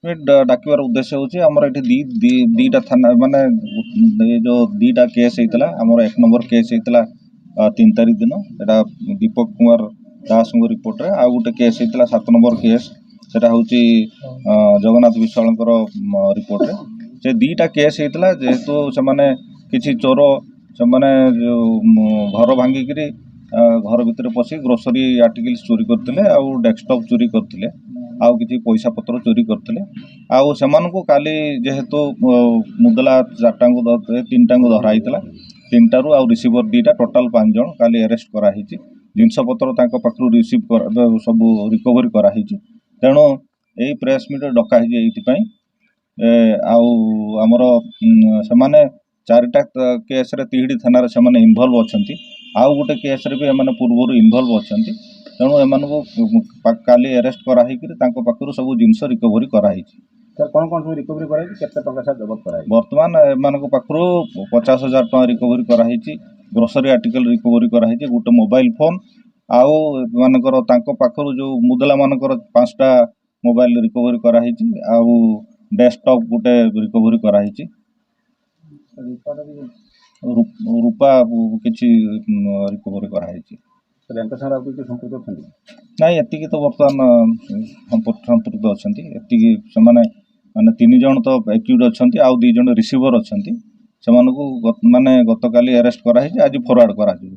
मिट डाकिबार उद्देश्य होची हमर एठी दीटा थाना माने ये जो दीटा केस हेतला हमर 1 नंबर केस हेतला 3 तारीख दिन एटा दीपक कुमार दास को रिपोर्ट रे आ गुटे केस हेतला 7 नंबर केस सेटा होची जगन्नाथ विश्वालकर रिपोर्ट रे से दीटा केस हेतला जेहेतु से माने किछि चोर से माने घर भांगी करी घर भितर पसी ग्रोसरी आर्टिकल्स चोरी करथिले आ डेस्कटॉप चोरी करथिले आ किछि पैसा पत्र चोरी करथिले आ सेमान को काली जेहेतु मुदला 4टा को 3टा को धरा हितला 3टा रु आ रिसीवर 2टा टोटल 5 जन काली अरेस्ट करा हिची जिनस पत्र तांको पाखरु रिसीव कर सब रिकवरी करा हिची तेणु एई प्रेस मीट डका हिची एइति पई आउ हमर सेमाने 4टा केस रे 3डी थाना रे सेमाने इन्वॉल्व अछंती आउ गुटे केस रे भी एमाने पूर्वरु इन्वॉल्व अछंती तेणु एमान को काली अरेस्ट करा हिकरी तांको पाखरु सब जिनस रिकवरी करा हिची सर कौन सब रिकवरी करा हिची केते टका सर जब्त करा हिची वर्तमान एमान को पाखरु 50,000 टका रिकवरी करा हिची ग्रोसरी आर्टिकल रिकवरी करा हिची गुटे मोबाइल फोन आउ मानकर तांको पाखरु जो मुदला मानकर 5टा मोबाइल रिकवरी करा हिची आउ डेस्कटॉप गुटे रिकवरी करा हिची रूपा किछि रिकवरी करा हिची बैंक सारा किछि संपर्क अछंती नाही एतिकी तो वर्तमान संपर्क अछंती एतिकी समाने माने 3 जन तो एक्यूड अछंती आउ 2 जन रिसीवर अछंती सेमानकु माने गतकाली अरेस्ट करा हिची आज फॉरवर्ड करा हिची।